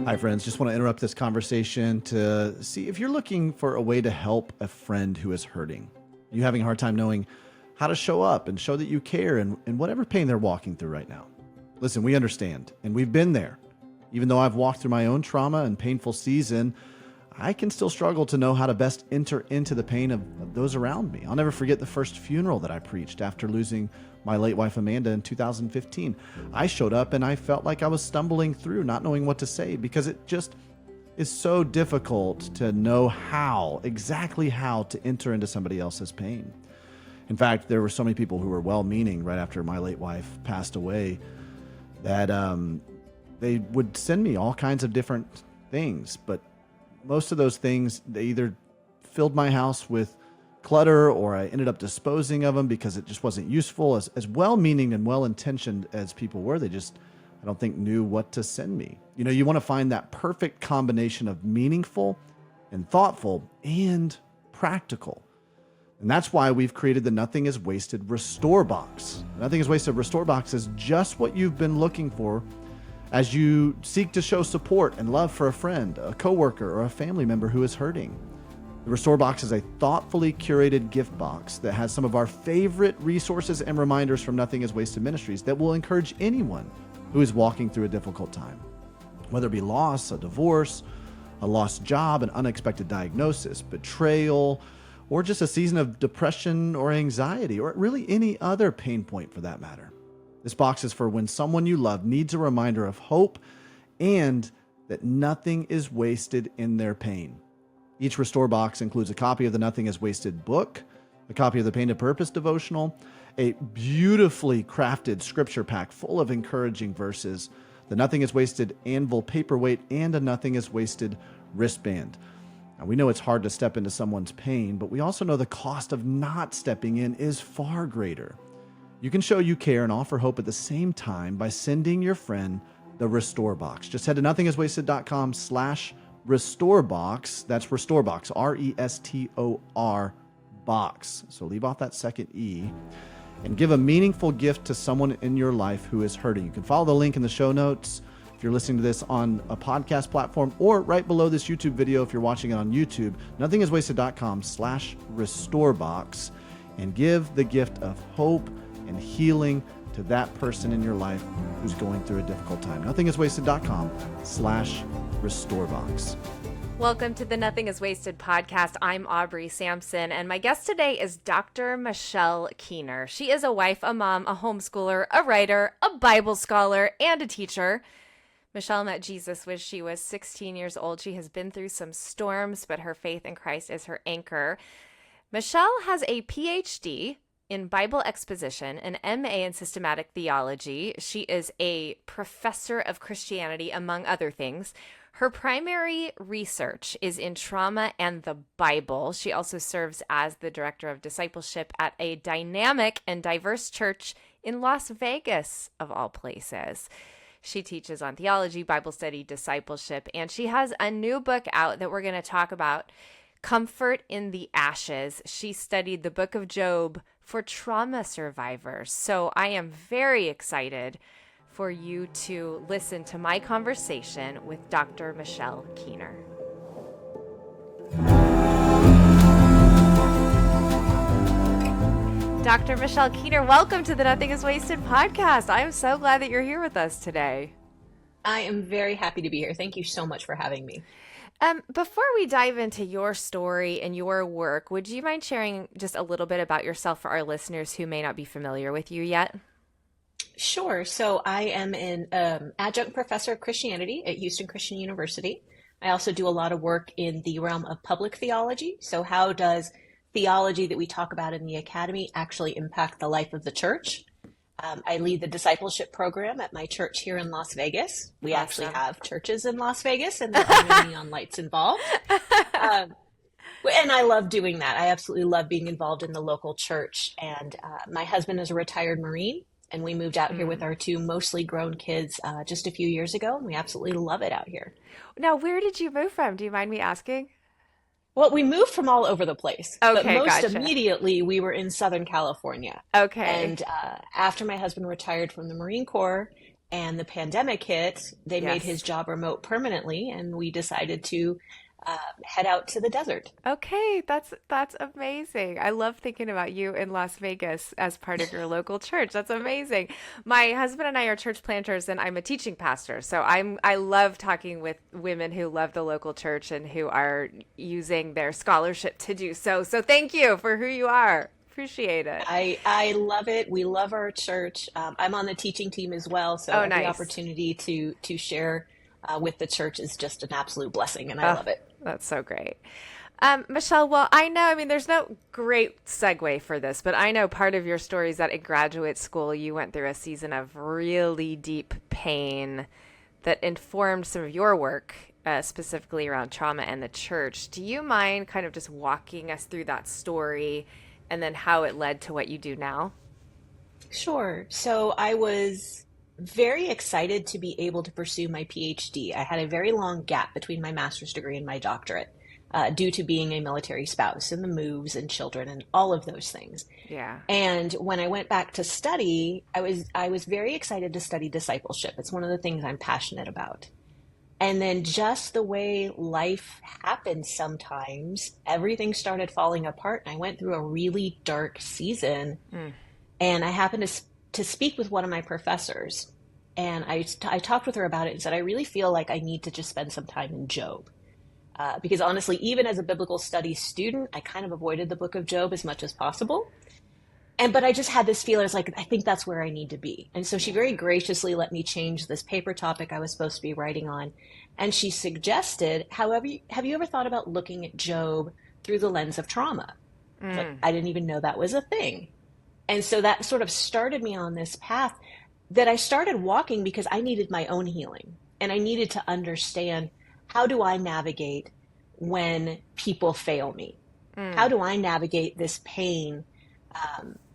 Hi, friends. Just want to interrupt this conversation to see if you're looking for a way to help a friend who is hurting. You having a hard time knowing how to show up and show that you care in whatever pain they're walking through right now. Listen, we understand, and we've been there. Even though I've walked through my own trauma and painful season, I can still struggle to know how to best enter into the pain of those around me. I'll never forget the first funeral that I preached after losing my late wife Amanda in 2015. I showed up and I felt like I was stumbling through, not knowing what to say, because it just is so difficult to know exactly how to enter into somebody else's pain. In fact, there were so many people who were well-meaning right after my late wife passed away that they would send me all kinds of different things, but most of those things, they either filled my house with clutter or I ended up disposing of them because it just wasn't useful. As well-meaning and well-intentioned as people were, they just, I don't think, knew what to send me. You know, you want to find that perfect combination of meaningful and thoughtful and practical. And that's why we've created the Nothing is Wasted Restore Box. Nothing is Wasted Restore Box is just what you've been looking for as you seek to show support and love for a friend, a coworker, or a family member who is hurting. The Restore Box is a thoughtfully curated gift box that has some of our favorite resources and reminders from Nothing is Wasted Ministries that will encourage anyone who is walking through a difficult time. Whether it be loss, a divorce, a lost job, an unexpected diagnosis, betrayal, or just a season of depression or anxiety, or really any other pain point for that matter. This box is for when someone you love needs a reminder of hope and that nothing is wasted in their pain. Each Restore Box includes a copy of the Nothing is Wasted book, a copy of the Pain to Purpose devotional, a beautifully crafted scripture pack full of encouraging verses, the Nothing is Wasted anvil paperweight, and a Nothing is Wasted wristband. Now, we know it's hard to step into someone's pain, but we also know the cost of not stepping in is far greater. You can show you care and offer hope at the same time by sending your friend the Restore Box. Just head to nothingiswasted.com/RestoreBox. That's Restore Box, RESTOR box. So leave off that second E and give a meaningful gift to someone in your life who is hurting. You can follow the link in the show notes if you're listening to this on a podcast platform, or right below this YouTube video if you're watching it on YouTube, nothingiswasted.com/RestoreBox, and give the gift of hope and healing to that person in your life who's going through a difficult time. nothingiswasted.com/RestoreBox. Welcome to the Nothing is Wasted podcast. I'm Aubrey Sampson, and my guest today is Dr. Michelle Keener. She is a wife, a mom, a homeschooler, a writer, a Bible scholar, and a teacher. Michelle met Jesus when she was 16 years old. She has been through some storms, but her faith in Christ is her anchor. Michelle has a PhD in Bible exposition, an MA in systematic theology. She is a professor of Christianity, among other things. Her primary research is in trauma and the Bible. She also serves as the director of discipleship at a dynamic and diverse church in Las Vegas, of all places. She teaches on theology, Bible study, discipleship, and she has a new book out that we're going to talk about, Comfort in the Ashes. She studied the book of Job for trauma survivors. So I am very excited for you to listen to my conversation with Dr. Michelle Keener. Dr. Michelle Keener, welcome to the Nothing is Wasted podcast. I am so glad that you're here with us today. I am very happy to be here. Thank you so much for having me. Before we dive into your story and your work, would you mind sharing just a little bit about yourself for our listeners who may not be familiar with you yet? Sure. So I am an adjunct professor of Christianity at Houston Christian University. I also do a lot of work in the realm of public theology. So how does theology that we talk about in the academy actually impact the life of the church? I lead the discipleship program at my church here in Las Vegas. We actually have churches in Las Vegas, and there are no neon lights involved. And I love doing that. I absolutely love being involved in the local church. And my husband is a retired Marine, and we moved out here with our two mostly grown kids just a few years ago, and we absolutely love it out here. Now, where did you move from? Do you mind me asking? Well, we moved from all over the place, but Okay, most gotcha. immediately we were in Southern California. Okay. And after my husband retired from the Marine Corps and the pandemic hit, they made his Yes. job remote permanently, and we decided to head out to the desert. Okay, that's amazing. I love thinking about you in Las Vegas as part of your local church. That's amazing. My husband and I are church planters and I'm a teaching pastor. So I love talking with women who love the local church and who are using their scholarship to do so. So thank you for who you are. Appreciate it. I love it. We love our church. I'm on the teaching team as well, so Oh, every nice. opportunity to share with the church is just an absolute blessing, and I Oh, love it. that's so great. Michelle, well, I mean, there's no great segue for this, but I know part of your story is that in graduate school, you went through a season of really deep pain that informed some of your work, specifically around trauma and the church. Do you mind kind of just walking us through that story and then how it led to what you do now? Sure. So I was very excited to be able to pursue my PhD. I had a very long gap between my master's degree and my doctorate due to being a military spouse and the moves and children and all of those things. Yeah. And when I went back to study, I was very excited to study discipleship. It's one of the things I'm passionate about. And then just the way life happens sometimes, everything started falling apart. And I went through a really dark season. Mm. And I happened to speak with one of my professors. And I talked with her about it and said, I really feel like I need to just spend some time in Job. Because honestly, even as a biblical studies student, I kind of avoided the book of Job as much as possible. But I just had this feeling, I was like, I think that's where I need to be. And so she very graciously let me change this paper topic I was supposed to be writing on. And she suggested, however, have you ever thought about looking at Job through the lens of trauma? It's like, Mm. I didn't even know that was a thing. And so that sort of started me on this path that I started walking because I needed my own healing. And I needed to understand, how do I navigate when people fail me? How Mm. do I navigate this pain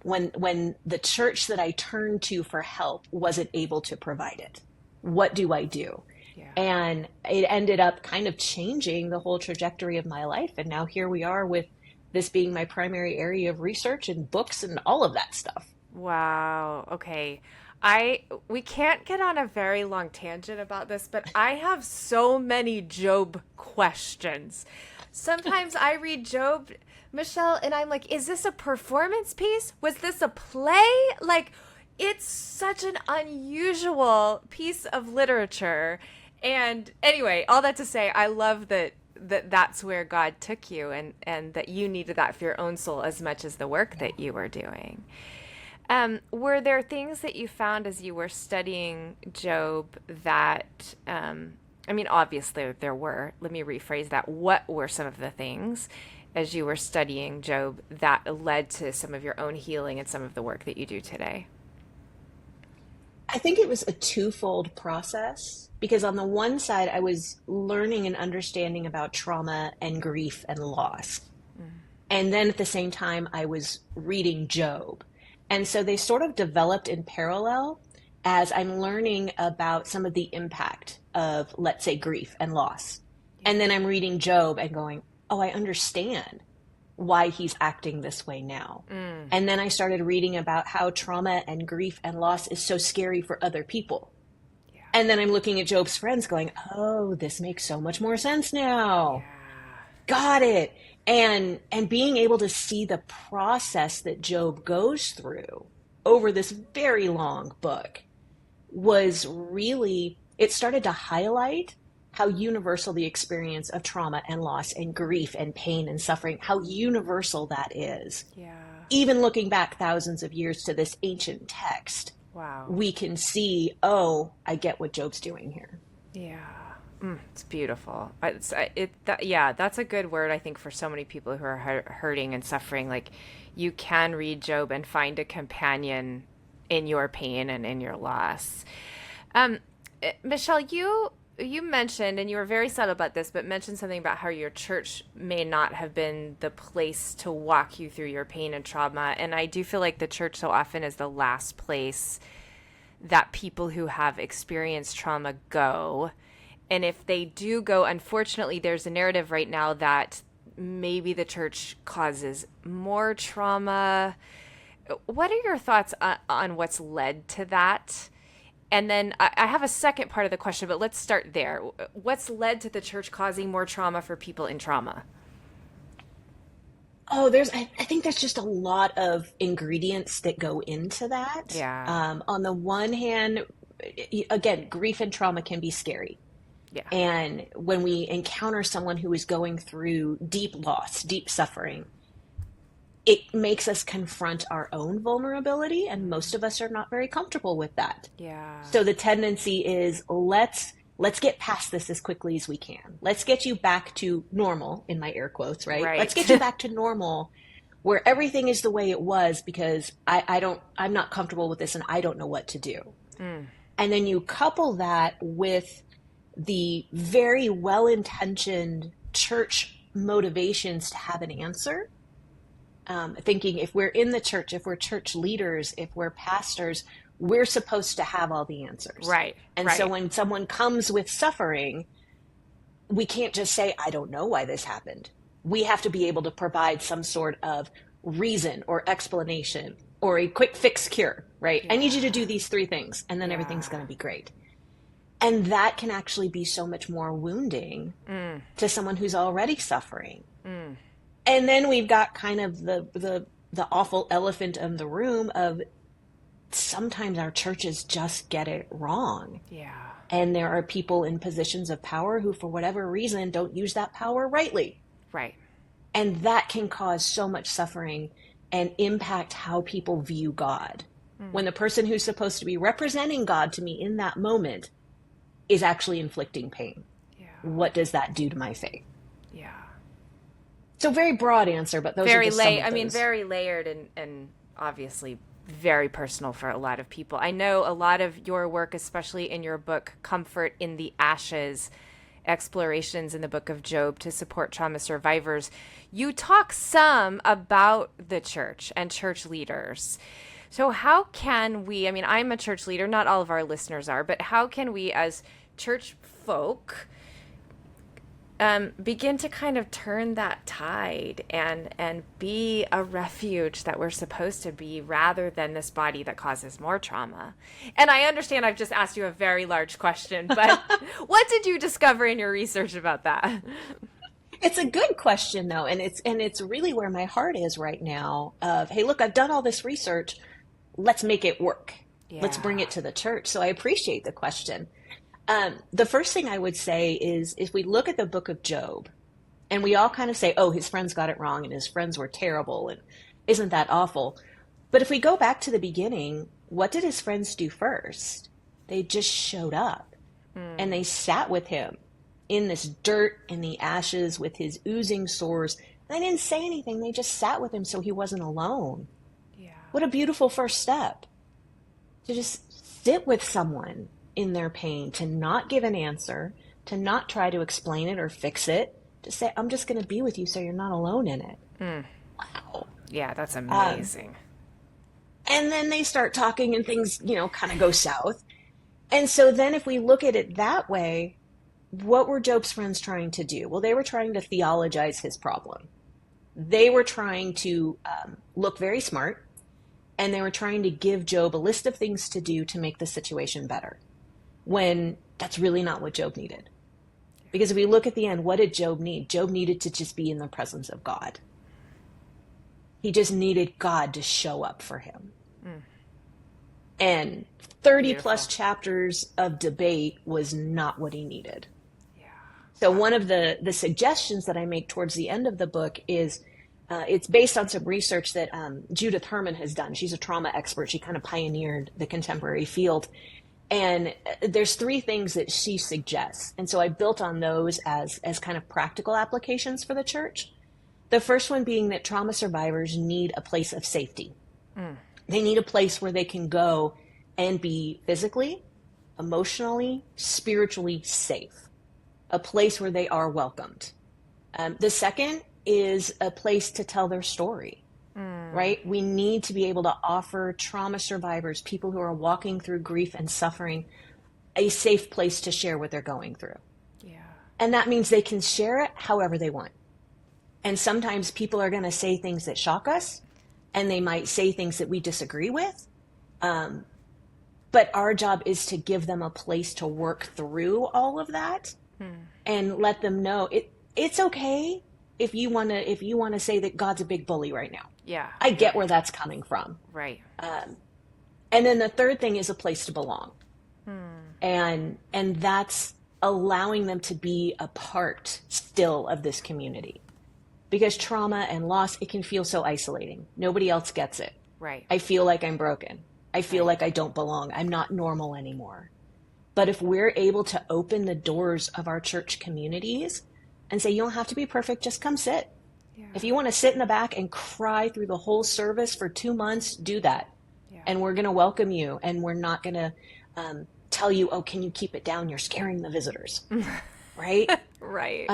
when the church that I turned to for help wasn't able to provide it? What do I do? Yeah. And it ended up kind of changing the whole trajectory of my life. And now here we are with this being my primary area of research and books and all of that stuff. Wow. Okay. We can't get on a very long tangent about this, but I have so many Job questions. Sometimes I read Job, Michelle, and I'm like, is this a performance piece? Was this a play? Like, it's such an unusual piece of literature. And anyway, all that to say, I love that's where God took you and that you needed that for your own soul as much as the work that you were doing. Were there things that you found as you were studying Job that, I mean, obviously there were. Let me rephrase that. What were some of the things as you were studying Job that led to some of your own healing and some of the work that you do today? I think it was a twofold process because on the one side, I was learning and understanding about trauma and grief and loss. And then at the same time, I was reading Job. And so they sort of developed in parallel as I'm learning about some of the impact of, let's say, grief and loss. And then I'm reading Job and going, oh, I understand why he's acting this way now. Mm. And then I started reading about how trauma and grief and loss is so scary for other people. Yeah. And then I'm looking at Job's friends going, oh, this makes so much more sense now. Yeah. Got it. And being able to see the process that Job goes through over this very long book was really, it started to highlight how universal the experience of trauma and loss and grief and pain and suffering, how universal that is. Yeah. Even looking back thousands of years to this ancient text, Wow. we can see, oh, I get what Job's doing here. Yeah. It's beautiful. Yeah, that's a good word, I think, for so many people who are hurting and suffering. Like, you can read Job and find a companion in your pain and in your loss. Michelle, you mentioned, and you were very subtle about this, but mentioned something about how your church may not have been the place to walk you through your pain and trauma. And I do feel like the church so often is the last place that people who have experienced trauma go. And if they do go, unfortunately, there's a narrative right now that maybe the church causes more trauma. What are your thoughts on what's led to that? And then I have a second part of the question, but let's start there. What's led to the church causing more trauma for people in trauma? Oh, I think there's just a lot of ingredients that go into that. Yeah. On the one hand, again, grief and trauma can be scary. Yeah. And when we encounter someone who is going through deep loss, deep suffering, it makes us confront our own vulnerability, and most of us are not very comfortable with that. Yeah. So the tendency is let's get past this as quickly as we can. Let's get you back to normal, in my air quotes, right? Right. Let's get you back to normal where everything is the way it was, because I'm not comfortable with this and I don't know what to do. And then you couple that with the very well-intentioned church motivations to have an answer. Thinking if we're in the church, if we're church leaders, if we're pastors, we're supposed to have all the answers. Right. And so when someone comes with suffering, we can't just say, I don't know why this happened. We have to be able to provide some sort of reason or explanation or a quick fix cure, right? Yeah. I need you to do these 3 things and then everything's going to be great. And that can actually be so much more wounding to someone who's already suffering. And then we've got kind of the awful elephant in the room of sometimes our churches just get it wrong. Yeah. And there are people in positions of power who, for whatever reason, don't use that power rightly. Right. And that can cause so much suffering and impact how people view God. When the person who's supposed to be representing God to me in that moment is actually inflicting pain. Yeah. What does that do to my faith? Yeah. So very broad answer, but those are just some of those. Very layered and obviously very personal for a lot of people. I know a lot of your work, especially in your book, Comfort in the Ashes, Explorations in the Book of Job to Support Trauma Survivors. You talk some about the church and church leaders. So how can we, I'm a church leader, not all of our listeners are, but how can we as church folk begin to kind of turn that tide and be a refuge that we're supposed to be rather than this body that causes more trauma? And I understand I've just asked you a very large question, but what did you discover in your research about that? It's a good question though, and it's really where my heart is right now of, hey, look, I've done all this research. Let's make it work. Yeah. Let's bring it to the church. So I appreciate the question. The first thing I would say is if we look at the book of Job and we all kind of say, oh, his friends got it wrong and his friends were terrible and isn't that awful? But if we go back to the beginning, what did his friends do first? They just showed up and they sat with him in this dirt and the ashes with his oozing sores. They didn't say anything. They just sat with him so he wasn't alone. Yeah. What a beautiful first step to just sit with someone in their pain, to not give an answer, to not try to explain it or fix it, to say, I'm just going to be with you so you're not alone in it. Wow. Yeah, that's amazing. And then they start talking and things, kind of go south. And so then if we look at it that way, what were Job's friends trying to do? Well, they were trying to theologize his problem. They were trying to look very smart, and they were trying to give Job a list of things to do to make the situation better, when that's really not what Job needed. Because if we look at the end, what did Job need? Job needed to just be in the presence of God. He just needed God to show up for him. And 30 plus chapters of debate was not what he needed. Yeah. So one of the suggestions that I make towards the end of the book is it's based on some research that Judith Herman has done. She's a trauma expert. She kind of pioneered the contemporary field. And there's 3 things that she suggests. And so I built on those as kind of practical applications for the church. The first one being that trauma survivors need a place of safety. They need a place where they can go and be physically, emotionally, spiritually safe. A place where they are welcomed. The second is a place to tell their story. Right? We need to be able to offer trauma survivors, people who are walking through grief and suffering, a safe place to share what they're going through. Yeah. And that means they can share it however they want. And sometimes people are going to say things that shock us, and they might say things that we disagree with. But our job is to give them a place to work through all of that and let them know it's okay if you want to say that God's a big bully right now. Yeah. I get where that's coming from. Right. And then the third thing is a place to belong. And that's allowing them to be a part still of this community. Because trauma and loss, it can feel so isolating. Nobody else gets it. Right. I feel like I'm broken. I feel like I don't belong. I'm not normal anymore. But if we're able to open the doors of our church communities and say, you don't have to be perfect, just come sit. Yeah. If you want to sit in the back and cry through the whole service for 2 months, do that. Yeah. And we're going to welcome you. And we're not going to tell you, oh, can you keep it down? You're scaring the visitors. Right? Right.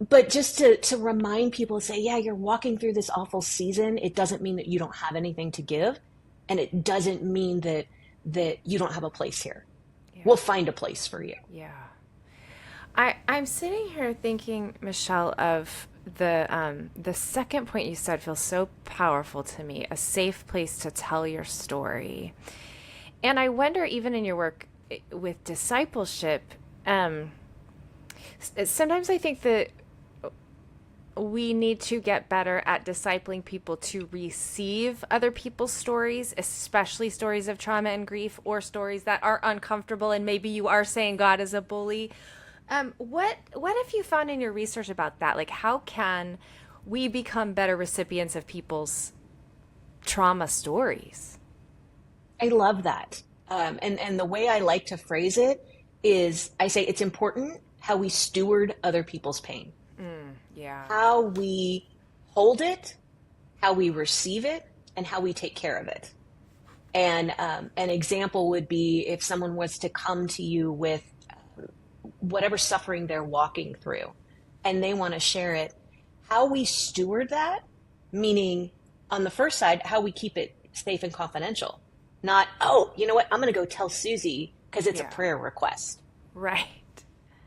But just to remind people, say, yeah, you're walking through this awful season. It doesn't mean that you don't have anything to give. And it doesn't mean that you don't have a place here. Yeah. We'll find a place for you. Yeah. I'm sitting here thinking, Michelle, of the second point you said feels so powerful to me, a safe place to tell your story. And I wonder, even in your work with discipleship, sometimes I think that we need to get better at discipling people to receive other people's stories, especially stories of trauma and grief, or stories that are uncomfortable. And maybe you are saying God is a bully. What have you found in your research about that? Like, how can we become better recipients of people's trauma stories? I love that. And the way I like to phrase it is, I say it's important how we steward other people's pain. Yeah. How we hold it, how we receive it, and how we take care of it. And an example would be if someone was to come to you with whatever suffering they're walking through, and they want to share it, how we steward that, meaning on the first side, how we keep it safe and confidential. Not, oh, you know what, I'm going to go tell Susie because it's a prayer request. Right.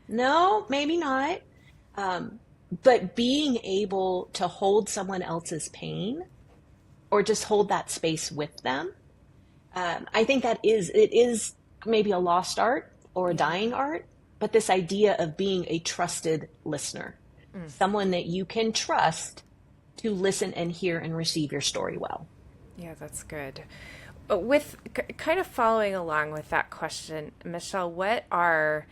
No, maybe not. But being able to hold someone else's pain or just hold that space with them, I think it is maybe a lost art or a dying art, but this idea of being a trusted listener, someone that you can trust to listen and hear and receive your story well. Yeah, that's good. With kind of following along with that question, Michelle, what are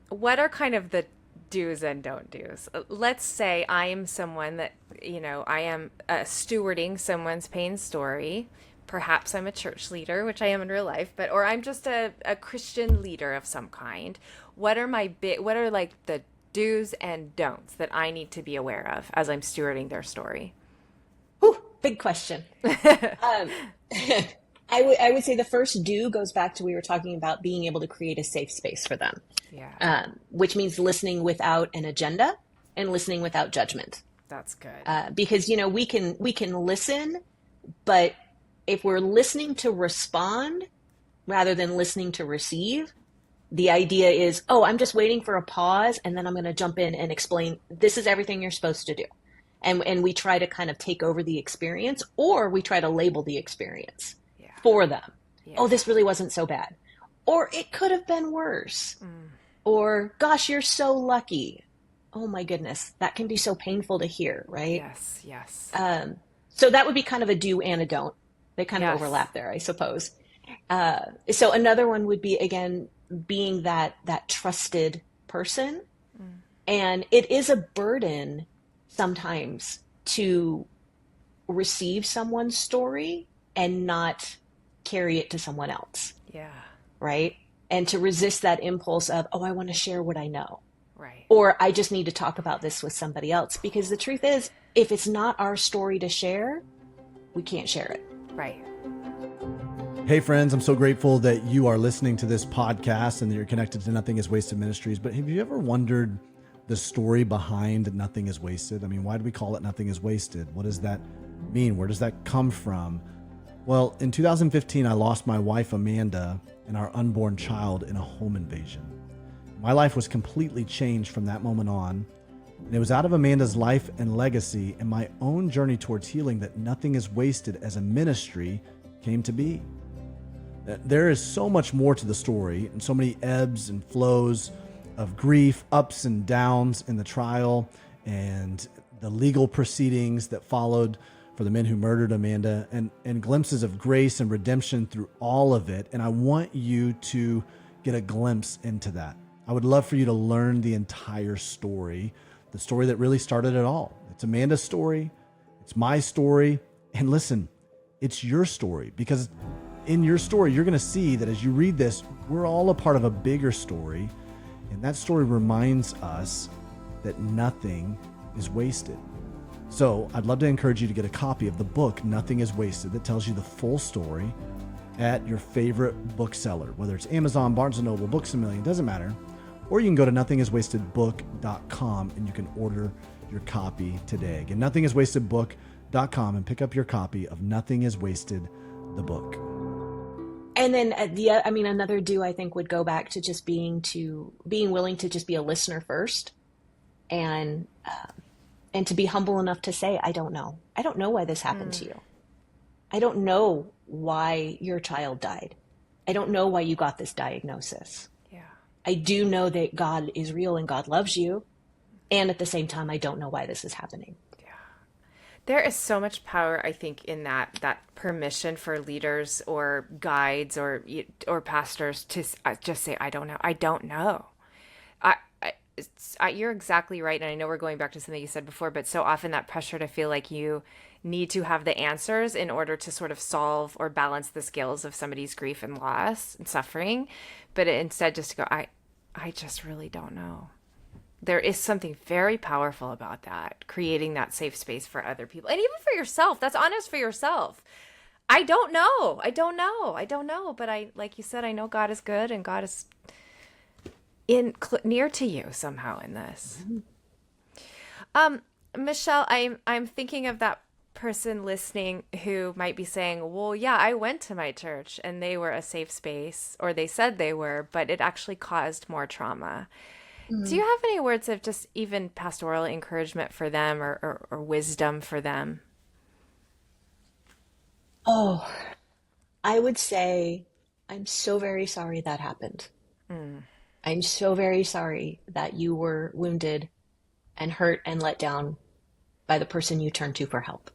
kind of the do's and don't do's? Let's say I am someone that, I am stewarding someone's pain story. Perhaps I'm a church leader, which I am in real life, or I'm just a Christian leader of some kind. What are like the do's and don'ts that I need to be aware of as I'm stewarding their story? Whew, big question. I would say the first do goes back to, we were talking about being able to create a safe space for them. Yeah. Which means listening without an agenda and listening without judgment. That's good. Because, we can listen, but if we're listening to respond rather than listening to receive, the idea is, oh, I'm just waiting for a pause and then I'm going to jump in and explain, this is everything you're supposed to do. And we try to kind of take over the experience, or we try to label the experience for them. Yeah. Oh, this really wasn't so bad. Or it could have been worse. Or, gosh, you're so lucky. Oh my goodness, that can be so painful to hear, right? Yes. So that would be kind of a do and a don't. They kind of overlap there, I suppose. So another one would be, again, being that trusted person. And it is a burden sometimes to receive someone's story and not carry it to someone else. Yeah. Right? And to resist that impulse of, oh, I want to share what I know. Right. Or I just need to talk about this with somebody else. Because the truth is, if it's not our story to share, we can't share it. Right. Hey friends, I'm so grateful that you are listening to this podcast and that you're connected to Nothing is Wasted Ministries. But have you ever wondered the story behind Nothing is Wasted? I mean, why do we call it Nothing is Wasted? What does that mean? Where does that come from? Well, in 2015, I lost my wife, Amanda, and our unborn child in a home invasion. My life was completely changed from that moment on. And it was out of Amanda's life and legacy and my own journey towards healing that Nothing is Wasted as a ministry came to be. There is so much more to the story and so many ebbs and flows of grief, ups and downs in the trial and the legal proceedings that followed for the men who murdered Amanda, and glimpses of grace and redemption through all of it. And I want you to get a glimpse into that. I would love for you to learn the entire story, the story that really started it all. It's Amanda's story. It's my story. And listen, it's your story, because in your story, you're going to see that as you read this, we're all a part of a bigger story. And that story reminds us that nothing is wasted. So I'd love to encourage you to get a copy of the book, Nothing is Wasted, that tells you the full story at your favorite bookseller, whether it's Amazon, Barnes & Noble, Books A Million, doesn't matter. Or you can go to nothingiswastedbook.com and you can order your copy today. Again, nothingiswastedbook.com, and pick up your copy of Nothing is Wasted, the book. And then another I think would go back to just being willing to just be a listener first, and to be humble enough to say, I don't know. I don't know why this happened to you. I don't know why your child died. I don't know why you got this diagnosis. Yeah. I do know that God is real and God loves you. And at the same time, I don't know why this is happening. Yeah. There is so much power, I think, in that permission for leaders or guides or pastors to just say, I don't know. I don't know. You're exactly right. And I know we're going back to something you said before, but so often that pressure to feel like you need to have the answers in order to sort of solve or balance the scales of somebody's grief and loss and suffering. But instead just to go, I just really don't know. There is something very powerful about that, creating that safe space for other people and even for yourself. That's honest for yourself. I don't know. But like you said, I know God is good and God is near to you somehow in this. Michelle, I'm thinking of that person listening who might be saying, well, yeah, I went to my church and they were a safe space, or they said they were, but it actually caused more trauma. Do you have any words of just even pastoral encouragement for them or wisdom for them? Oh, I would say, I'm so very sorry that happened. I'm so very sorry that you were wounded and hurt and let down by the person you turned to for help.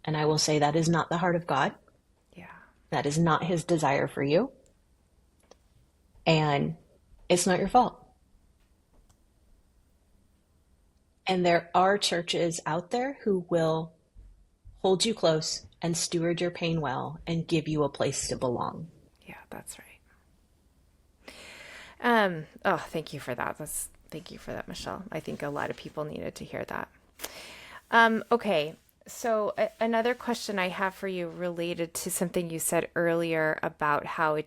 And I will say that is not the heart of God. Yeah. That is not his desire for you. And it's not your fault. And there are churches out there who will hold you close and steward your pain well and give you a place to belong. Yeah, that's right. Thank you for that. Thank you for that, Michelle. I think a lot of people needed to hear that. Okay. So another question I have for you related to something you said earlier about how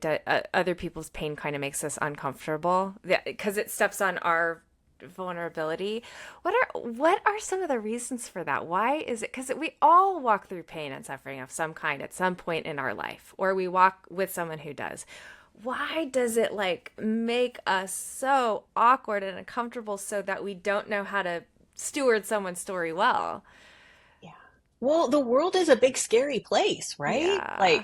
other people's pain kind of makes us uncomfortable because it steps on our vulnerability. What are some of the reasons for that? Why is it? Because we all walk through pain and suffering of some kind at some point in our life, or we walk with someone who does. Why does it make us so awkward and uncomfortable so that we don't know how to steward someone's story well? Yeah. Well, the world is a big, scary place, right? Yeah.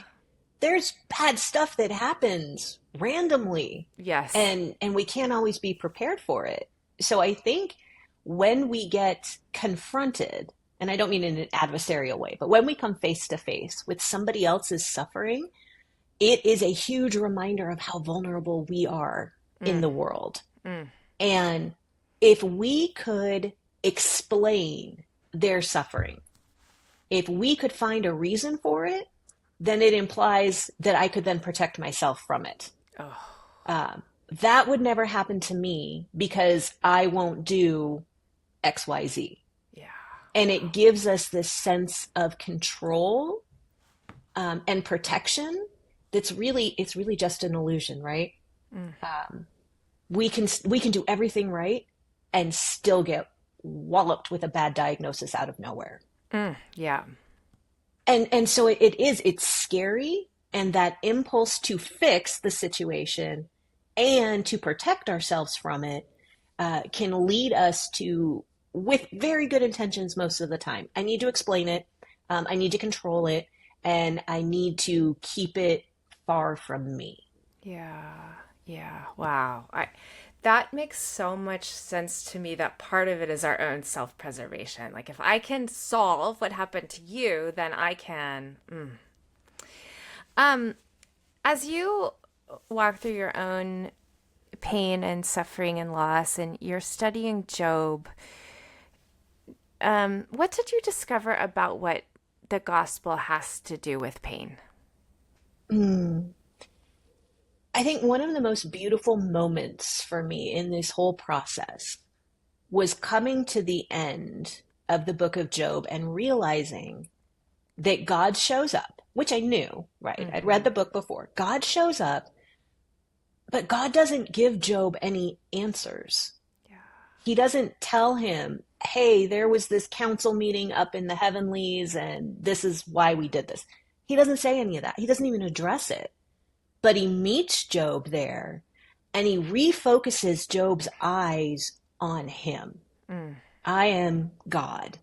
There's bad stuff that happens randomly. Yes. And we can't always be prepared for it. So I think when we get confronted, and I don't mean in an adversarial way, but when we come face to face with somebody else's suffering, it is a huge reminder of how vulnerable we are in the world. And if we could explain their suffering, if we could find a reason for it, then it implies that I could then protect myself from it. That would never happen to me because I won't do XYZ. Yeah. And it gives us this sense of control and protection. It's really just an illusion, right? We can do everything right and still get walloped with a bad diagnosis out of nowhere. Yeah. And so it's scary, and that impulse to fix the situation and to protect ourselves from it can lead us to, with very good intentions most of the time. I need to explain it. I need to control it, and I need to keep it far from me. Yeah. Yeah. Wow. That makes so much sense to me that part of it is our own self-preservation. Like if I can solve what happened to you, then I can. As you walk through your own pain and suffering and loss and you're studying Job, what did you discover about what the gospel has to do with pain? Mm. I think one of the most beautiful moments for me in this whole process was coming to the end of the book of Job and realizing that God shows up, which I knew, right? I'd read the book before. God shows up, but God doesn't give Job any answers. Yeah. He doesn't tell him, hey, there was this council meeting up in the heavenlies and this is why we did this. He doesn't say any of that. He doesn't even address it. But he meets Job there and he refocuses Job's eyes on him. I am God.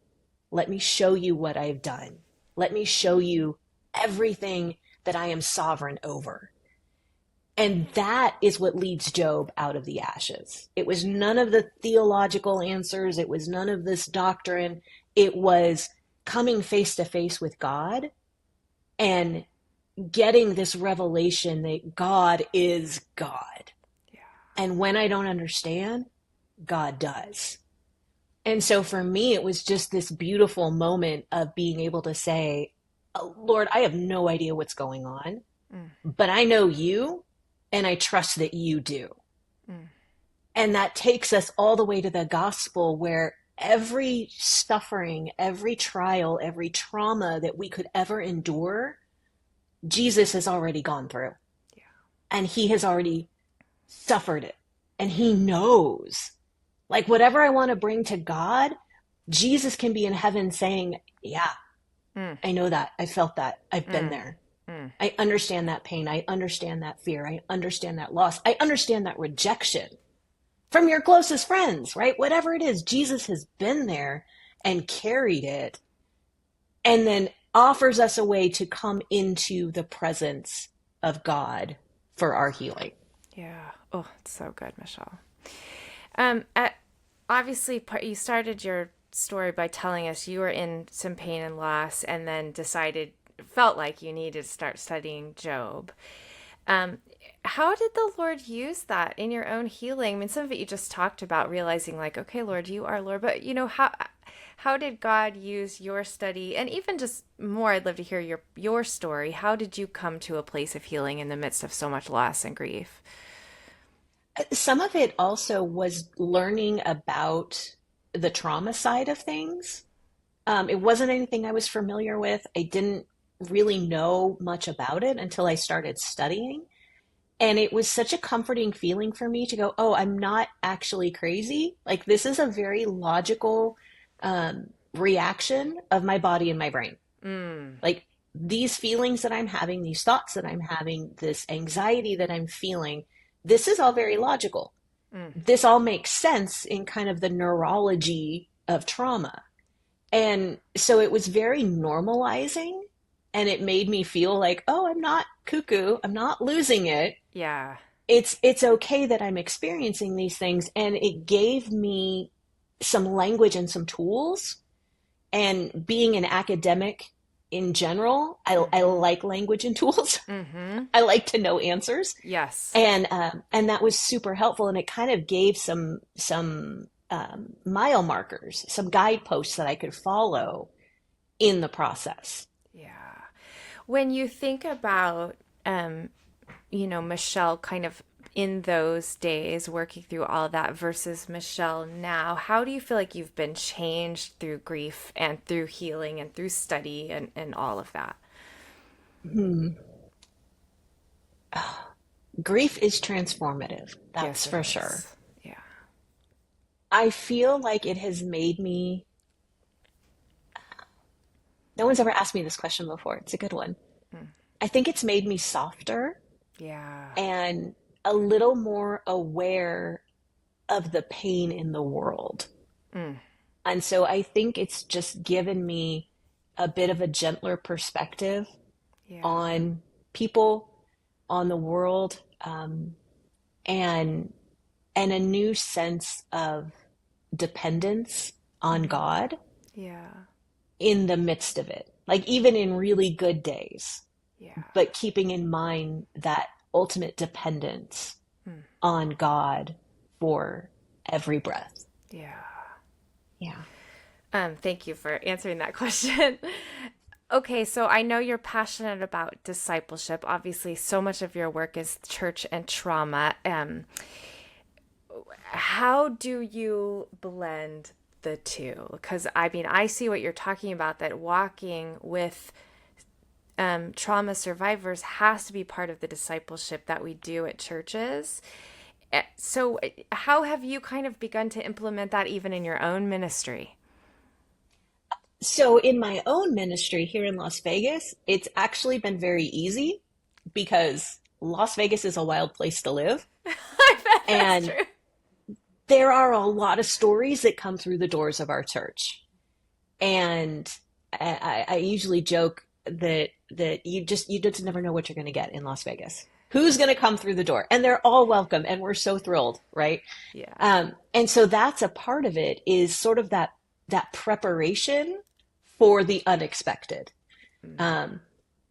Let me show you what I've done. Let me show you everything that I am sovereign over. And that is what leads Job out of the ashes. It was none of the theological answers. It was none of this doctrine. It was coming face to face with God and getting this revelation that God is God. Yeah. And when I don't understand, God does. And so for me, it was just this beautiful moment of being able to say, oh, Lord, I have no idea what's going on, but I know you and I trust that you do. And that takes us all the way to the gospel where every suffering, every trial, every trauma that we could ever endure, Jesus has already gone through. Yeah. And he has already suffered it. And he knows. Like whatever I want to bring to God, Jesus can be in heaven saying, yeah, I know that. I felt that. I've been there. I understand that pain. I understand that fear. I understand that loss. I understand that rejection from your closest friends, right? Whatever it is, Jesus has been there and carried it and then offers us a way to come into the presence of God for our healing. Yeah. Oh, it's so good, Michelle. Obviously, you started your story by telling us you were in some pain and loss and then felt like you needed to start studying Job. How did the Lord use that in your own healing? I mean, some of it you just talked about, realizing like, okay, Lord, you are Lord, but how did God use your study? And even just more, I'd love to hear your story. How did you come to a place of healing in the midst of so much loss and grief? Some of it also was learning about the trauma side of things. It wasn't anything I was familiar with. I didn't really know much about it until I started studying. And it was such a comforting feeling for me to go, oh, I'm not actually crazy. Like this is a very logical reaction of my body and my brain. Like these feelings that I'm having, these thoughts that I'm having, this anxiety that I'm feeling, this is all very logical. This all makes sense in kind of the neurology of trauma. And so it was very normalizing and it made me feel like, oh, I'm not cuckoo. I'm not losing it. Yeah. It's okay that I'm experiencing these things. And it gave me some language and some tools. And being an academic in general, I like language and tools. I like to know answers. Yes. And that was super helpful. And it kind of gave some mile markers, some guideposts that I could follow in the process. Yeah. When you think about, Michelle kind of in those days working through all of that versus Michelle now, how do you feel like you've been changed through grief and through healing and through study and all of that? Grief is transformative. That's Yes, it for is. sure. Yeah. I feel like it has made me, no one's ever asked me this question before. It's a good one. I think it's made me softer Yeah. and a little more aware of the pain in the world. Mm. And so I think it's just given me a bit of a gentler perspective Yeah. on people, on the world, and a new sense of dependence on Mm. God Yeah. in the midst of it. Like even in really good days, Yeah. but keeping in mind that ultimate dependence Mm. on God for every breath. Yeah. Yeah. Thank you for answering that question. Okay, so I know you're passionate about discipleship. Obviously, so much of your work is church and trauma. How do you blend the two? Because I mean, I see what you're talking about, that walking with trauma survivors has to be part of the discipleship that we do at churches. So, how have you kind of begun to implement that even in your own ministry? So in my own ministry here in Las Vegas, it's actually been very easy because Las Vegas is a wild place to live. I bet that's And true. there are a lot of stories that come through the doors of our church. And I usually joke that you just never know what you're going to get in Las Vegas. Who's going to come through the door? And they're all welcome, and we're so thrilled, right? Yeah. And so that's a part of it, is sort of that preparation for the unexpected, Mm. um,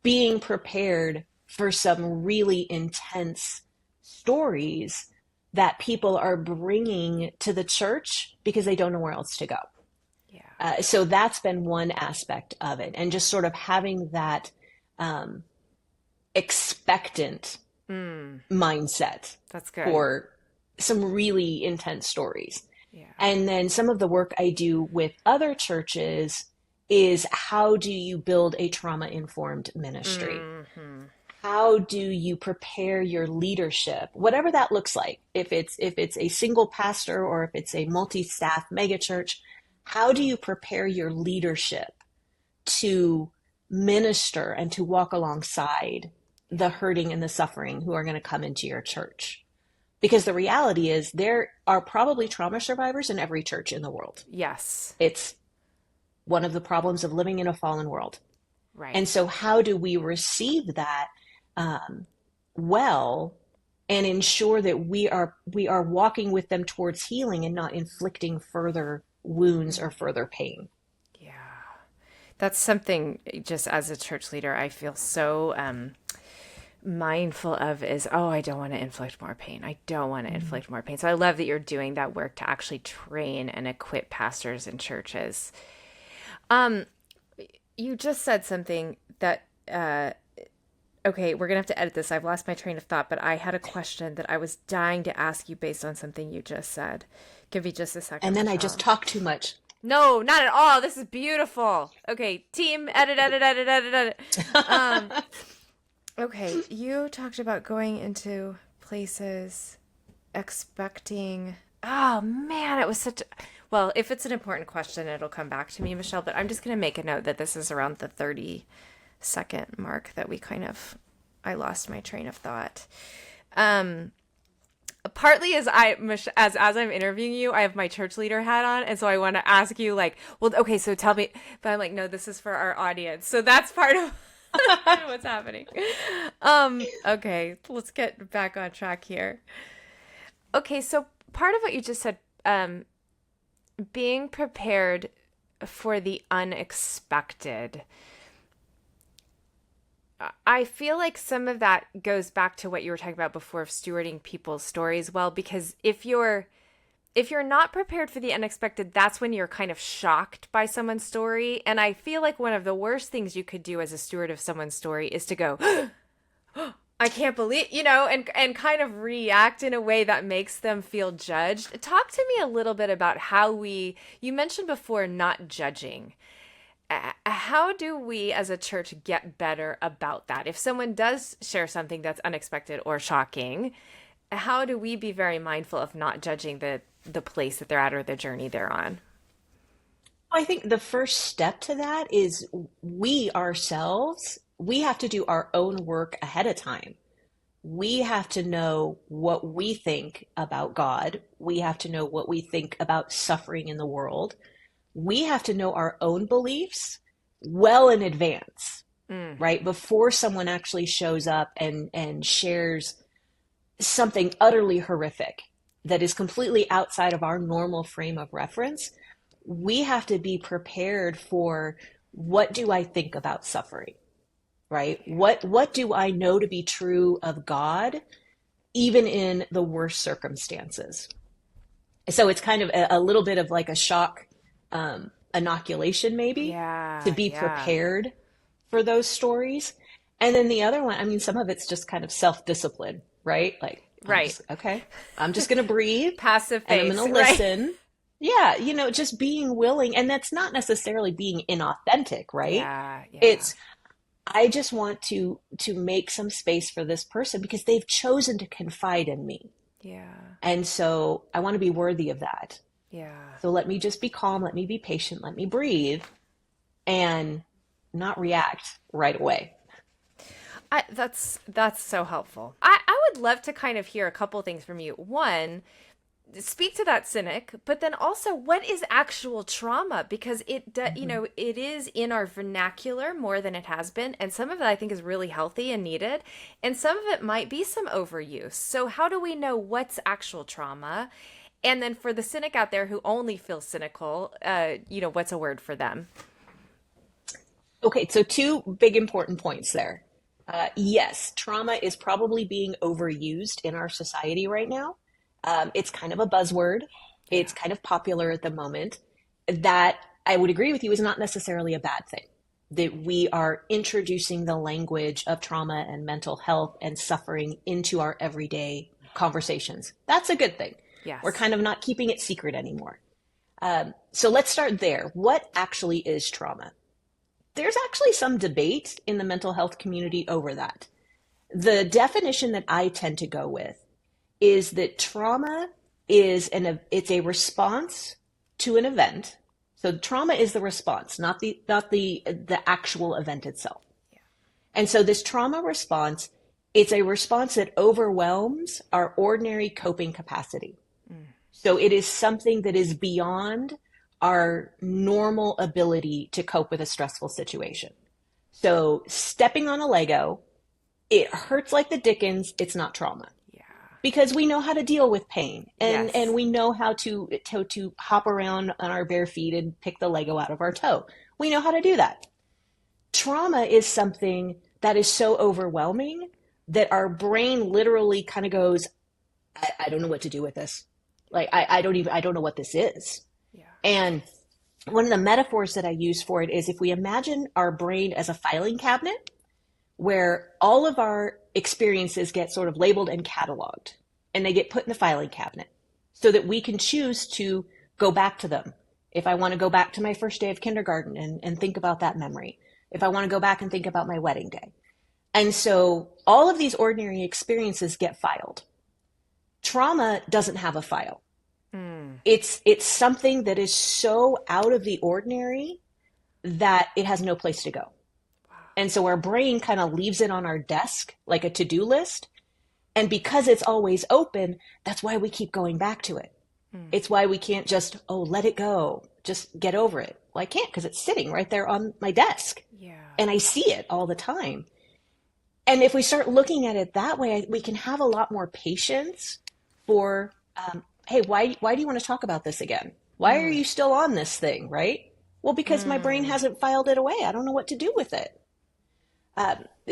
being prepared for some really intense stories that people are bringing to the church because they don't know where else to go. Yeah. So that's been one aspect of it, and just sort of having that um, expectant Mm. mindset That's good. for some really intense stories. Yeah. And then some of the work I do with other churches is, how do you build a trauma-informed ministry? Hmm. How do you prepare your leadership, whatever that looks like? If it's a single pastor or if it's a multi-staff megachurch, how do you prepare your leadership to minister and to walk alongside the hurting and the suffering who are going to come into your church? Because the reality is there are probably trauma survivors in every church in the world. Yes. It's one of the problems of living in a fallen world. Right. And so how do we receive that well, and ensure that we are walking with them towards healing and not inflicting further wounds or further pain? Yeah. That's something, just as a church leader, I feel so mindful of, is, oh, I don't want to inflict more pain. I don't want to inflict more pain. So I love that you're doing that work to actually train and equip pastors and churches. You just said something that, okay, we're going to have to edit this. I've lost my train of thought, but I had a question that I was dying to ask you based on something you just said. Give me just a second, And then I Michelle. just talk too much. No, not at all. This is beautiful. Okay, team, edit, edit, edit, edit, edit. Okay, you talked about going into places expecting. Oh man, it was such. Well, if it's an important question, it'll come back to me, Michelle. But I'm just gonna make a note that this is around the 30-second mark that I lost my train of thought. Partly as I'm interviewing you, I have my church leader hat on, and so I want to ask you, like, well, okay, so tell me. But I'm like, no, this is for our audience, so that's part of what's happening. Okay, let's get back on track here. Okay, so part of what you just said, being prepared for the unexpected. I feel like some of that goes back to what you were talking about before, of stewarding people's stories well, because if you're not prepared for the unexpected, that's when you're kind of shocked by someone's story. And I feel like one of the worst things you could do as a steward of someone's story is to go, I can't believe, and kind of react in a way that makes them feel judged. Talk to me a little bit about how you mentioned before, not judging. How do we as a church get better about that? If someone does share something that's unexpected or shocking, how do we be very mindful of not judging the place that they're at or the journey they're on? I think the first step to that is we ourselves, we have to do our own work ahead of time. we have to know what we think about God. We have to know what we think about suffering in the world. We have to know our own beliefs well in advance, right? Before someone actually shows up and shares something utterly horrific that is completely outside of our normal frame of reference, we have to be prepared for, what do I think about suffering, right? What do I know to be true of God, even in the worst circumstances? So it's kind of a little bit of like a shock inoculation, maybe, Yeah. to be prepared for those stories. And then the other one, I mean, some of it's just kind of self-discipline, right? Like, Right. I'm just going to breathe Passive and I'm face. going to Right. listen. Yeah, just being willing. And that's not necessarily being inauthentic, right? Yeah. Yeah. It's, I just want to make some space for this person because they've chosen to confide in me. Yeah. And so I want to be worthy of that. Yeah. So let me just be calm, let me be patient, let me breathe and not react right away. That's so helpful. I would love to kind of hear a couple things from you. One, speak to that cynic, but then also, what is actual trauma? Because it is in our vernacular more than it has been, and some of it I think is really healthy and needed, and some of it might be some overuse. So how do we know what's actual trauma? And then for the cynic out there who only feels cynical, what's a word for them? Okay, so two big important points there. Yes, trauma is probably being overused in our society right now. It's kind of a buzzword. It's kind of popular at the moment. That, I would agree with you, is not necessarily a bad thing. That we are introducing the language of trauma and mental health and suffering into our everyday conversations. That's a good thing. Yes. We're kind of not keeping it secret anymore. So let's start there. What actually is trauma? There's actually some debate in the mental health community over that. The definition that I tend to go with is that trauma is it's a response to an event. So trauma is the response, not the actual event itself. Yeah. And so this trauma response, it's a response that overwhelms our ordinary coping capacity. So it is something that is beyond our normal ability to cope with a stressful situation. So stepping on a Lego, it hurts like the dickens. It's not trauma. Yeah. Because we know how to deal with pain and we know how to hop around on our bare feet and pick the Lego out of our toe. We know how to do that. Trauma is something that is so overwhelming that our brain literally kind of goes, I don't know what to do with this. Like, I don't know what this is. Yeah. And one of the metaphors that I use for it is, if we imagine our brain as a filing cabinet where all of our experiences get sort of labeled and cataloged, and they get put in the filing cabinet so that we can choose to go back to them. If I want to go back to my first day of kindergarten and think about that memory, if I want to go back and think about my wedding day. And so all of these ordinary experiences get filed. Trauma doesn't have a file. It's something that is so out of the ordinary that it has no place to go. Wow. And so our brain kind of leaves it on our desk like a to-do list. And because it's always open, that's why we keep going back to it. It's why we can't just, let it go, just get over it. Well, I can't, because it's sitting right there on my desk. Yeah. And I see it all the time. And if we start looking at it that way, we can have a lot more patience for, hey, why do you want to talk about this again? Why are you still on this thing, right? Well, because my brain hasn't filed it away. I don't know what to do with it.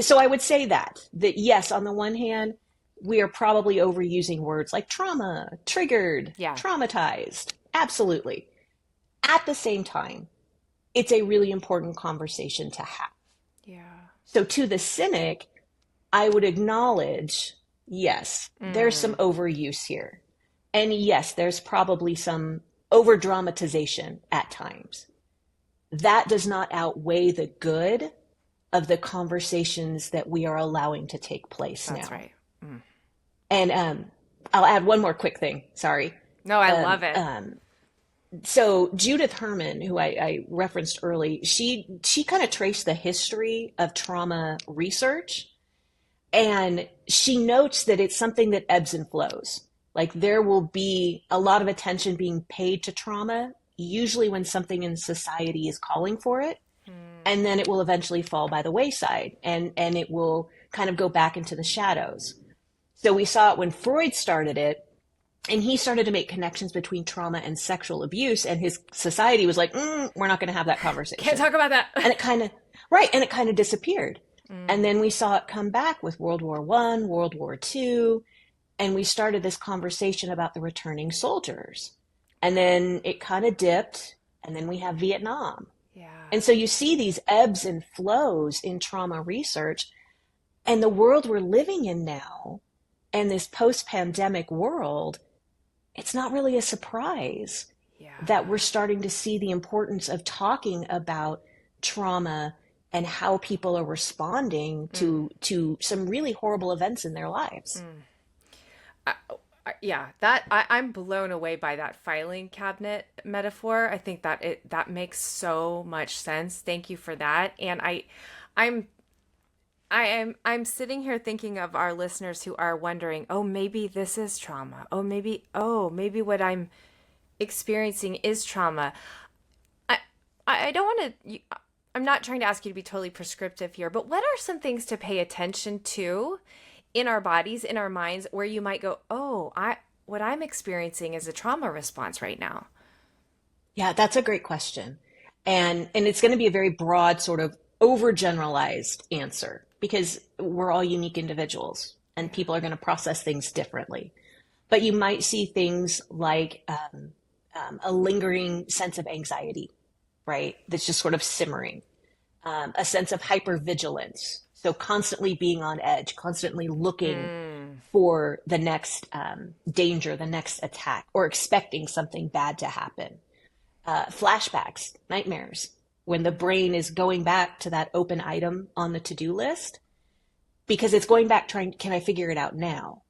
So I would say that yes, on the one hand, we are probably overusing words like trauma, triggered, traumatized. Absolutely. At the same time, it's a really important conversation to have. Yeah. So to the cynic, I would acknowledge, yes, there's some overuse here. And yes, there's probably some over dramatization at times. That does not outweigh the good of the conversations that we are allowing to take place now. That's right. And I'll add one more quick thing. Sorry. No, I love it. So Judith Herman, who I referenced early, she kind of traced the history of trauma research. And she notes that it's something that ebbs and flows. Like there will be a lot of attention being paid to trauma, usually when something in society is calling for it. And then it will eventually fall by the wayside and it will kind of go back into the shadows. So we saw it when Freud started it, and he started to make connections between trauma and sexual abuse, and his society was like, we're not going to have that conversation. Can't talk about that. And it kind of, right. And it kind of disappeared. And then we saw it come back with World War I, World War II, and we started this conversation about the returning soldiers. And then it kind of dipped, and then we have Vietnam. Yeah. And so you see these ebbs and flows in trauma research, and the world we're living in now, and this post-pandemic world, it's not really a surprise that we're starting to see the importance of talking about trauma and how people are responding to some really horrible events in their lives. I'm blown away by that filing cabinet metaphor. I think that that makes so much sense. Thank you for that. And I'm sitting here thinking of our listeners who are wondering, oh, maybe this is trauma. Maybe what I'm experiencing is trauma. I don't want to, I'm not trying to ask you to be totally prescriptive here, but what are some things to pay attention to in our bodies, in our minds, where you might go, what I'm experiencing is a trauma response right now? Yeah, that's a great question. And it's going to be a very broad sort of overgeneralized answer, because we're all unique individuals and people are going to process things differently. But you might see things like a lingering sense of anxiety, right? That's just sort of simmering. A sense of hypervigilance. So constantly being on edge, constantly looking for the next danger, the next attack, or expecting something bad to happen. Flashbacks, nightmares, when the brain is going back to that open item on the to-do list, because it's going back trying, can I figure it out now?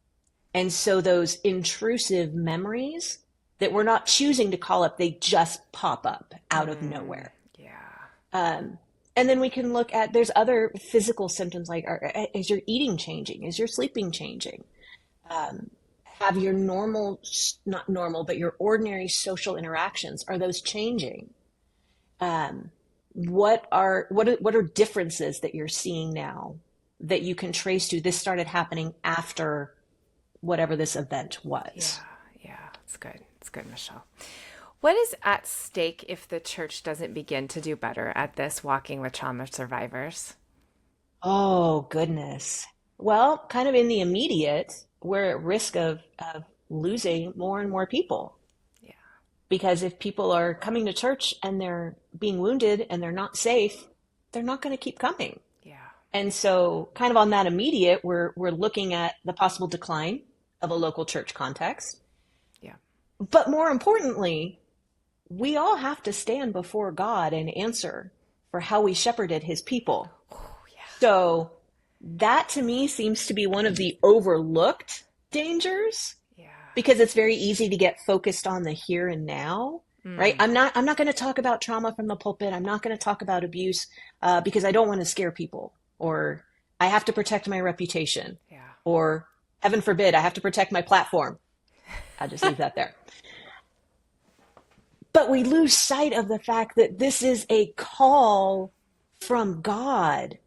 And so those intrusive memories that we're not choosing to call up, they just pop up out of nowhere. Yeah. And then we can look at, there's other physical symptoms like, is your eating changing? Is your sleeping changing? Have your not normal, but your ordinary social interactions, are those changing? What are differences that you're seeing now that you can trace to this started happening after whatever this event was? Yeah, it's good. It's good, Michelle. What is at stake if the church doesn't begin to do better at this, walking with trauma survivors? Oh, goodness. Well, kind of in the immediate, we're at risk of losing more and more people. Yeah. Because if people are coming to church and they're being wounded and they're not safe, they're not going to keep coming. Yeah. And so kind of on that immediate, we're looking at the possible decline of a local church context. Yeah. But more importantly, we all have to stand before God and answer for how we shepherded his people. Oh, yeah. So that to me seems to be one of the overlooked dangers. Yeah. Because it's very easy to get focused on the here and now, right? I'm not going to talk about trauma from the pulpit. I'm not going to talk about abuse because I don't want to scare people, or I have to protect my reputation, or heaven forbid, I have to protect my platform. I'll just leave that there. But we lose sight of the fact that this is a call from God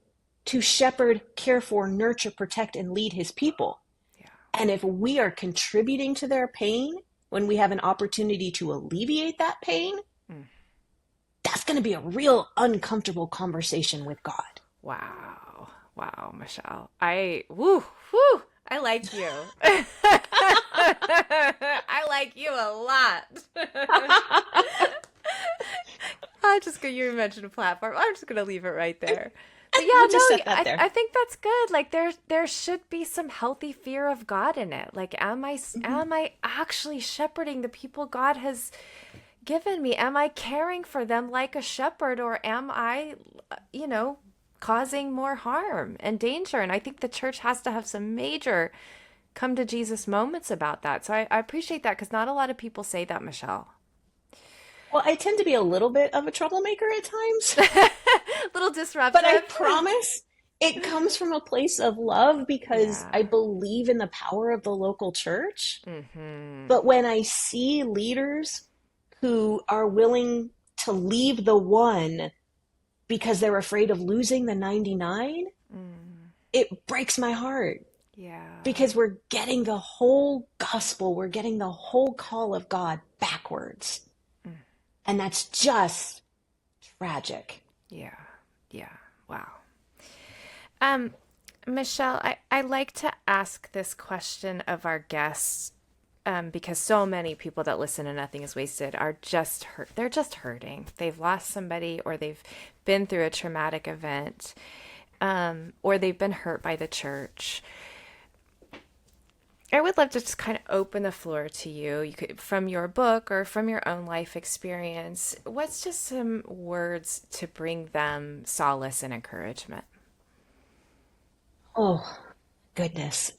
to shepherd, care for, nurture, protect, and lead his people. Yeah. And if we are contributing to their pain when we have an opportunity to alleviate that pain, that's going to be a real uncomfortable conversation with God. Wow. Wow, Michelle. I like you. I like you a lot. You mentioned a platform. I'm just going to leave it right there. But yeah, We'll just set that there. I think that's good. Like there should be some healthy fear of God in it. Like, am I actually shepherding the people God has given me? Am I caring for them like a shepherd, or am I, causing more harm and danger? And I think the church has to have some major come to Jesus moments about that. So I appreciate that, because not a lot of people say that, Michelle. Well, I tend to be a little bit of a troublemaker at times. A little disruptive. But I promise it comes from a place of love because I Yeah. believe in the power of the local church. Mm-hmm. But when I see leaders who are willing to leave the one because they're afraid of losing the 99, Mm. it breaks my heart Yeah. because we're getting the whole gospel, we're getting the whole call of God backwards. Mm. And that's just tragic. Yeah. Yeah. Wow. Um, Michelle, I like to ask this question of our guests because so many people that listen to Nothing is Wasted are just hurt. They're just hurting. They've lost somebody or they've been through a traumatic event or they've been hurt by the church. I would love to just kind of open the floor to you. You could, from your book or from your own life experience, what's just some words to bring them solace and encouragement? Oh, goodness.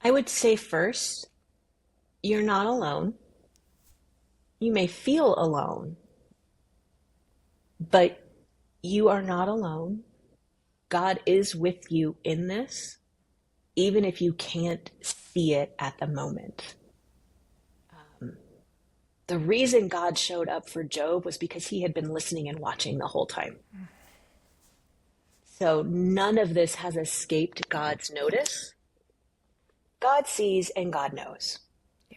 I would say first, you're not alone. You may feel alone, but you are not alone. God is with you in this, even if you can't see it at the moment. The reason God showed up for Job was because he had been listening and watching the whole time. So none of this has escaped God's notice. God sees and God knows. Yeah.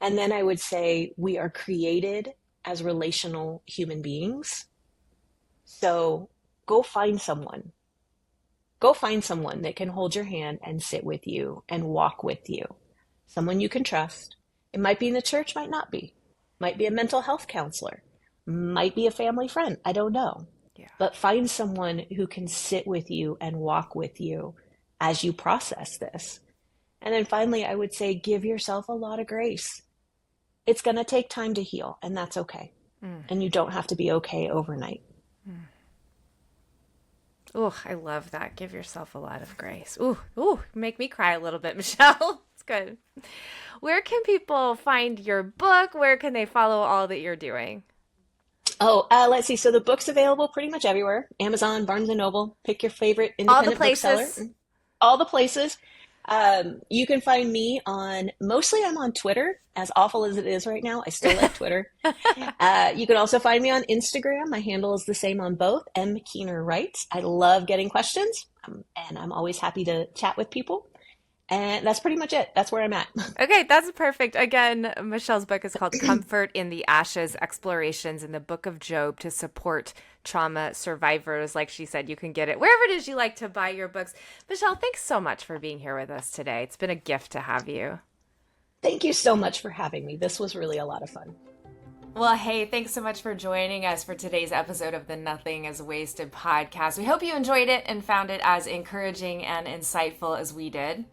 And then I would say we are created as relational human beings. So go find someone. Go find someone that can hold your hand and sit with you and walk with you. Someone you can trust. It might be in the church, might not be. Might be a mental health counselor. Might be a family friend. I don't know. Yeah. But find someone who can sit with you and walk with you as you process this. And then finally, I would say give yourself a lot of grace. It's going to take time to heal, and that's okay. And you don't have to be okay overnight. Oh, I love that. Give yourself a lot of grace. Ooh, make me cry a little bit, Michelle. It's good. Where can people find your book? Where can they follow all that you're doing? Oh, let's see. So the book's available pretty much everywhere. Amazon, Barnes& and Noble, pick your favorite All the independent bookseller. places. All the places. You can find me mostly I'm on Twitter, as awful as it is right now. I still like Twitter. You can also find me on Instagram. My handle is the same on both, M. Keener Writes. I love getting questions, and I'm always happy to chat with people. And that's pretty much it. That's where I'm at. Okay, that's perfect. Again, Michelle's book is called Comfort in the Ashes, Explorations in the Book of Job to Support Trauma Survivors. Like she said, you can get it wherever it is you like to buy your books. Michelle, thanks so much for being here with us today. It's been a gift to have you. Thank you so much for having me. This was really a lot of fun. Well, hey, thanks so much for joining us for today's episode of the Nothing is Wasted podcast. We hope you enjoyed it and found it as encouraging and insightful as we did.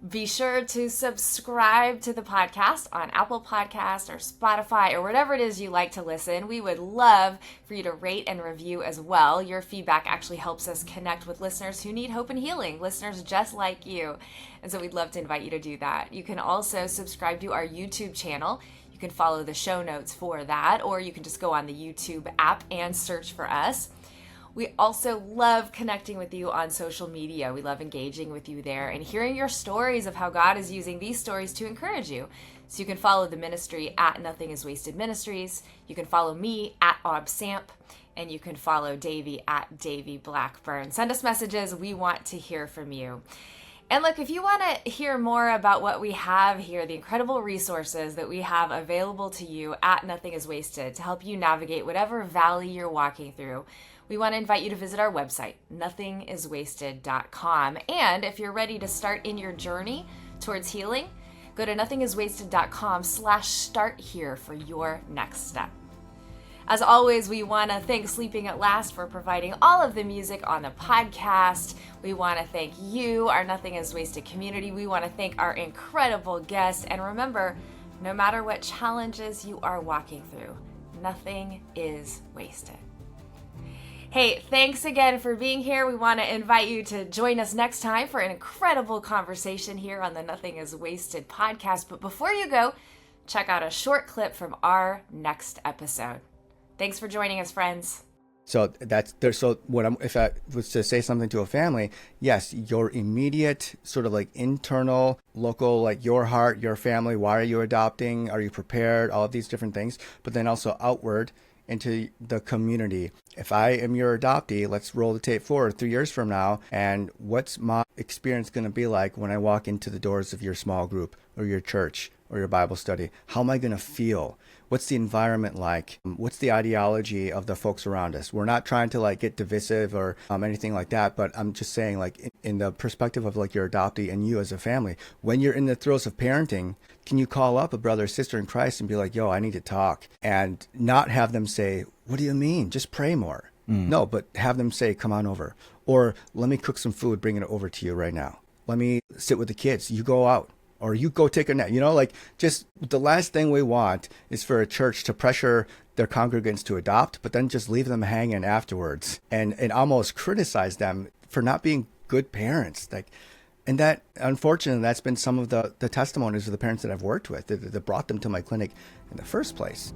Be sure to subscribe to the podcast on Apple Podcasts or Spotify or whatever it is you like to listen. We would love for you to rate and review as well. Your feedback actually helps us connect with listeners who need hope and healing, listeners just like you. And so we'd love to invite you to do that. You can also subscribe to our YouTube channel. You can follow the show notes for that, or you can just go on the YouTube app and search for us. We also love connecting with you on social media. We love engaging with you there and hearing your stories of how God is using these stories to encourage you. So you can follow the ministry at Nothing is Wasted Ministries. You can follow me at AubSamp, and you can follow Davey at Davey Blackburn. Send us messages. We want to hear from you. And look, if you want to hear more about what we have here, the incredible resources that we have available to you at Nothing is Wasted to help you navigate whatever valley you're walking through, we want to invite you to visit our website, nothingiswasted.com. And if you're ready to start in your journey towards healing, go to nothingiswasted.com/start here for your next step. As always, we want to thank Sleeping at Last for providing all of the music on the podcast. We want to thank you, our Nothing is Wasted community. We want to thank our incredible guests. And remember, no matter what challenges you are walking through, nothing is wasted. Hey, thanks again for being here. We want to invite you to join us next time for an incredible conversation here on the Nothing is Wasted podcast. But before you go, check out a short clip from our next episode. Thanks for joining us, friends. So that's there. So what I'm, if I was to say something to a family, yes, your immediate sort of like internal, local, like your heart, your family. Why are you adopting? Are you prepared? All of these different things. But then also outward into the community. If I am your adoptee, let's roll the tape forward 3 years from now. And what's my experience going to be like when I walk into the doors of your small group or your church or your Bible study? How am I going to feel? What's the environment like? What's the ideology of the folks around us? We're not trying to like get divisive or anything like that, but I'm just saying like in the perspective of like your adoptee and you as a family, when you're in the throes of parenting, can you call up a brother or sister in Christ and be like, yo, I need to talk, and not have them say, what do you mean? Just pray more. No, but have them say, come on over, or let me cook some food, bring it over to you right now. Let me sit with the kids. You go out. Or you go take a nap, like just the last thing we want is for a church to pressure their congregants to adopt, but then just leave them hanging afterwards and almost criticize them for not being good parents. And that, unfortunately, that's been some of the testimonies of the parents that I've worked with that brought them to my clinic in the first place.